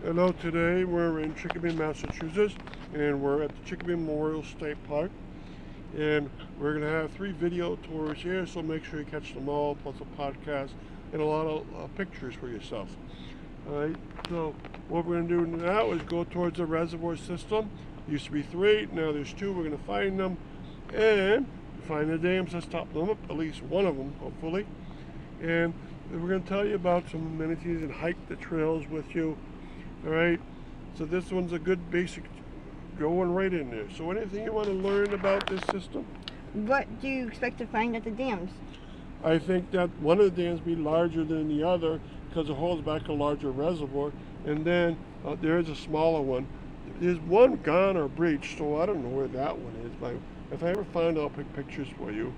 Hello, today we're in Chicopee, Massachusetts, and we're at the Chicopee Memorial State Park. And we're going to have 3 video tours here, so make sure you catch them all, plus a podcast and a lot of pictures for yourself. Alright, so what we're going to do now is go towards the reservoir system. Used to be 3, now there's 2. We're going to find them and find the dams that stop them up, at least one of them, hopefully. And we're going to tell you about some amenities and hike the trails with you. Alright, so this one's a good basic going right in there. So anything you want to learn about this system? What do you expect to find at the dams? I think that one of the dams be larger than the other because it holds back a larger reservoir, and then there's a smaller one. There's one gone or breached, so I don't know where that one is, but if I ever find, I'll pick pictures for you.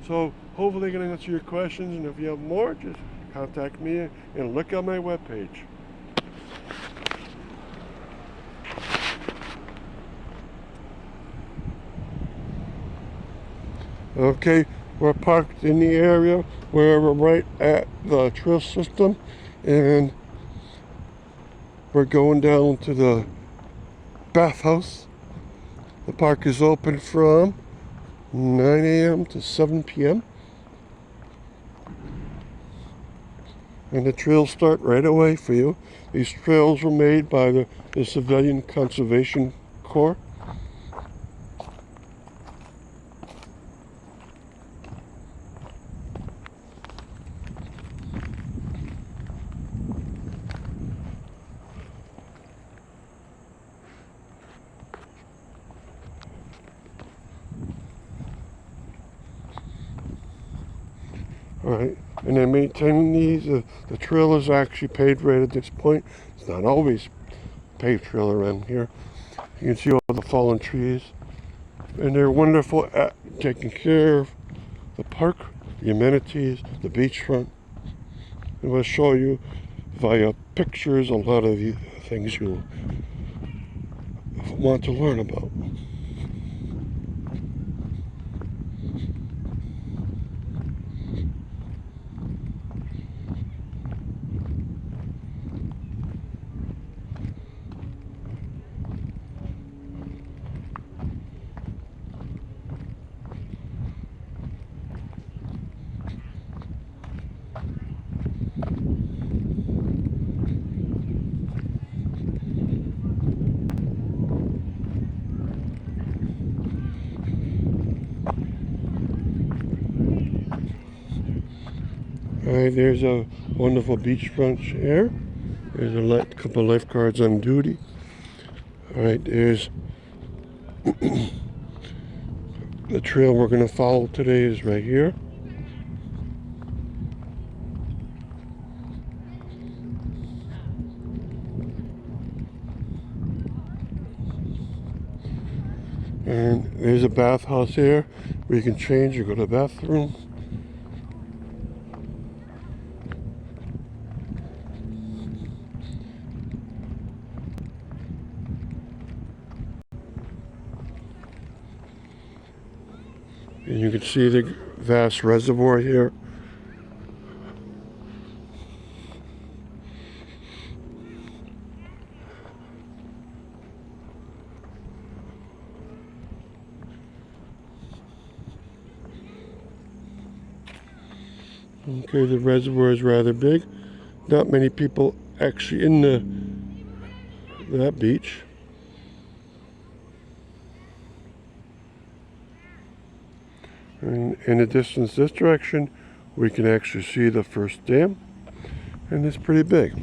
So hopefully I can answer your questions, and if you have more, just contact me and look at my webpage. Okay, we're parked in the area where we're right at the trail system, and we're going down to the bathhouse. The park is open from 9 a.m. to 7 p.m. and the trails start right away for you. These trails were made by the Civilian Conservation Corps. Alright, and they're maintaining these. The trail is actually paved right at this point. It's not always paved trail around here. You can see all the fallen trees. And they're wonderful at taking care of the park, the amenities, the beachfront. And we'll show you via pictures a lot of the things you'll want to learn about. Alright, there's a wonderful beachfront here. There's a couple of lifeguards on duty. Alright, there's the trail we're going to follow today is right here. And there's a bathhouse here where you can change or go to the bathroom. And you can see the vast reservoir here. Okay, the reservoir is rather big. Not many people actually in that beach. And in the distance this direction, we can actually see the first dam, and it's pretty big.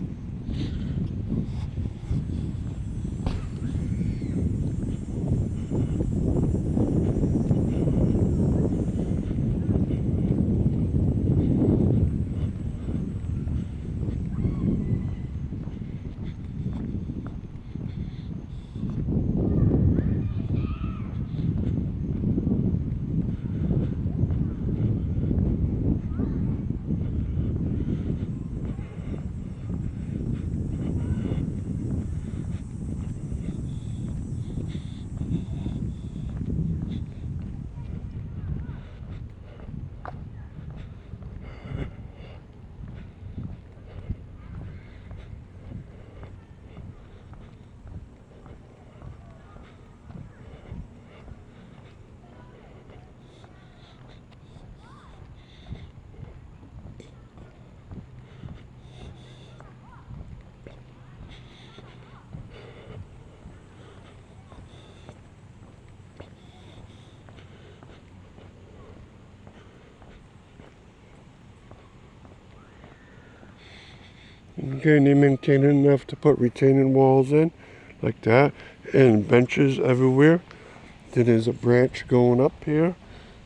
Okay, and they maintain it enough to put retaining walls in, like that, and benches everywhere. Then there's a branch going up here,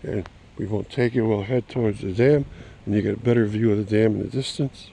and we won't take it, we'll head towards the dam, and you get a better view of the dam in the distance.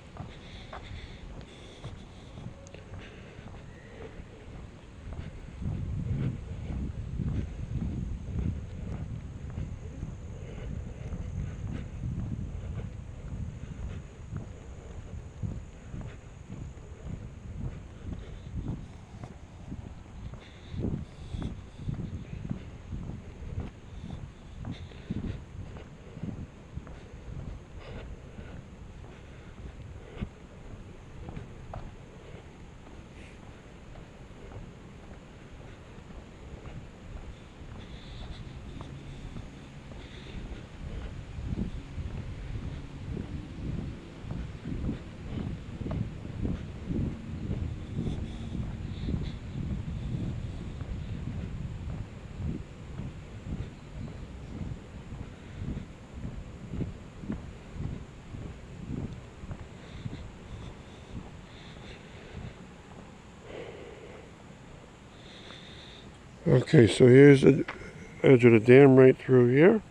Okay, so here's the edge of the dam right through here,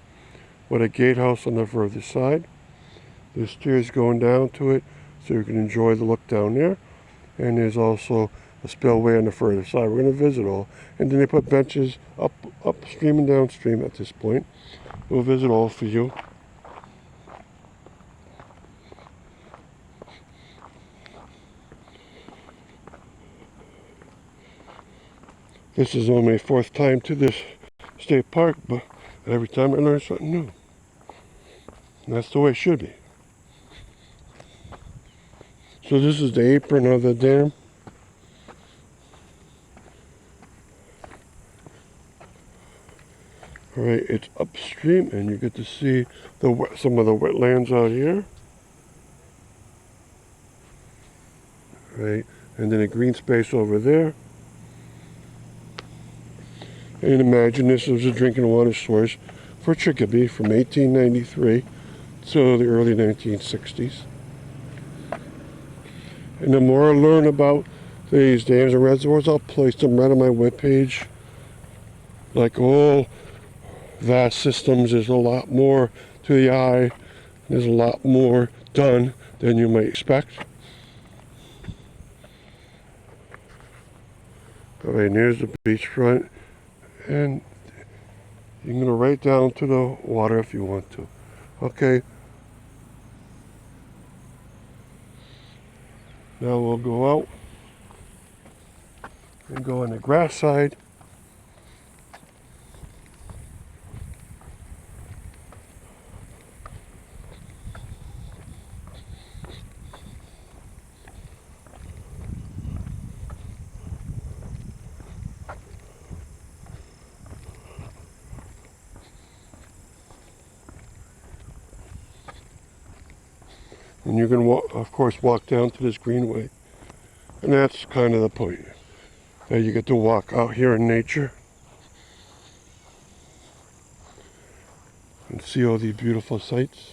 with a gatehouse on the further side. There's stairs going down to it, so you can enjoy the look down there. And there's also a spillway on the further side. We're going to visit all. And then they put benches upstream and downstream at this point. We'll visit all for you. This is only my fourth time to this state park, but every time I learn something new. And that's the way it should be. So this is the apron of the dam. Alright, it's upstream, and you get to see some of the wetlands out here. Right, and then a green space over there. And imagine this was a drinking water source for Chicopee from 1893 to the early 1960s. And the more I learn about these dams and reservoirs, I'll place them right on my webpage. Like all vast systems, there's a lot more to the eye. There's a lot more done than you might expect. Alright, and here's the beachfront. And you can go right down to the water if you want to. Okay. Now we'll go out and go on the grass side. And you can, of course, walk down to this greenway. And that's kind of the point. That you get to walk out here in nature and see all these beautiful sights.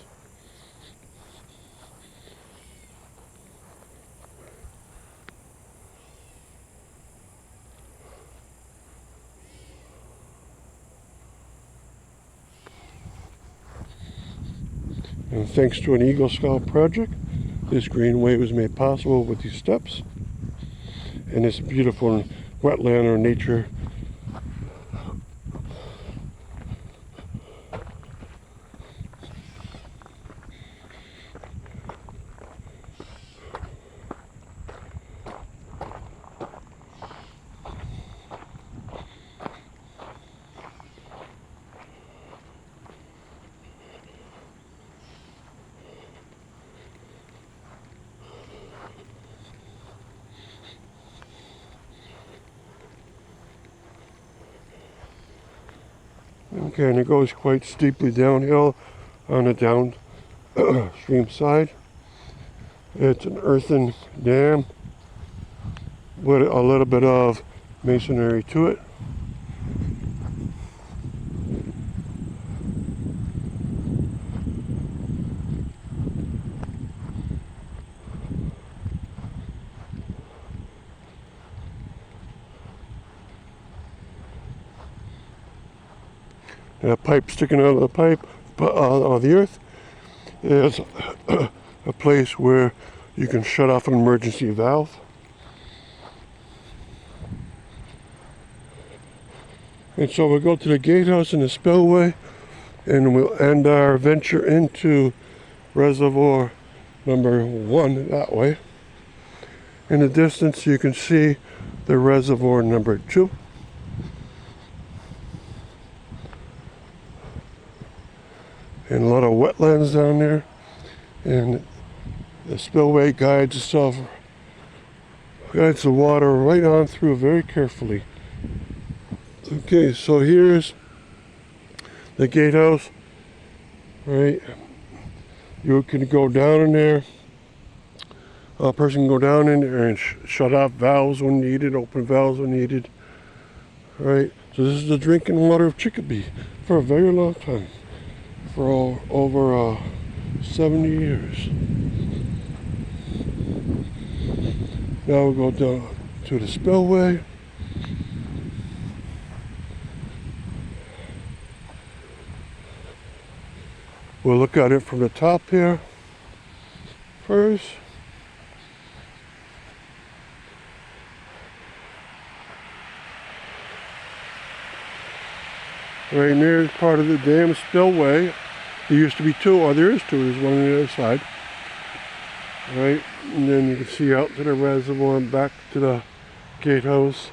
And thanks to an Eagle Scout project, this greenway was made possible with these steps and this beautiful wetland or nature. Okay, and it goes quite steeply downhill on the downstream side. It's an earthen dam with a little bit of masonry to it. and a pipe sticking out of the pipe, of the earth, is a place where you can shut off an emergency valve. And so we'll go to the gatehouse and the spillway, and we'll end our venture into reservoir number 1 that way. In the distance you can see the reservoir number 2. And a lot of wetlands down there, and the spillway guides the water right on through very carefully. Okay, so here's the gatehouse, right? You can go down in there. A person can go down in there and shut off valves when needed, open valves when needed, right? So this is the drinking water of Chicopee for a very long time, for over 70 years. Now we'll go down to the spillway. We'll look at it from the top here first. Right near is part of the dam spillway. There used to be 2, or there is 2, there's one on the other side. Right, and then you can see out to the reservoir and back to the gatehouse.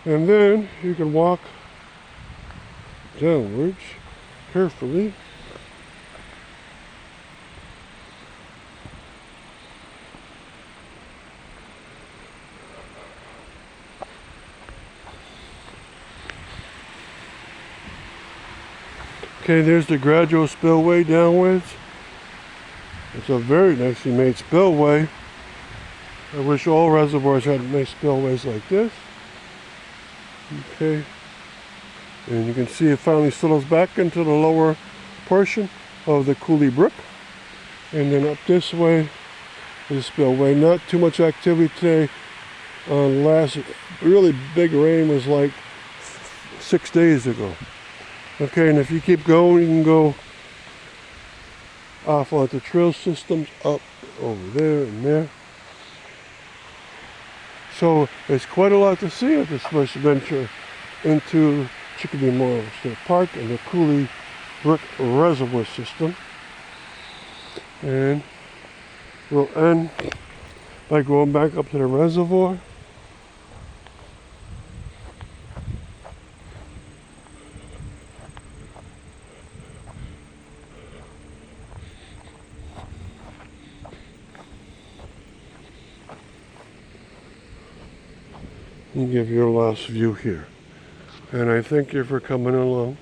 And then you can walk downwards carefully. Okay, there's the gradual spillway downwards. It's a very nicely made spillway. I wish all reservoirs had nice spillways like this. Okay, and you can see it finally settles back into the lower portion of the Cooley Brook. And then up this way is spillway. Not too much activity today. Last really big rain was like 6 days ago. Okay, and if you keep going, you can go off onto trail systems up over there and there. So there's quite a lot to see at this first venture into Chicopee Memorial State Park and the Cooley Brook Reservoir system. And we'll end by going back up to the reservoir. And give your last view here. And I thank you for coming along.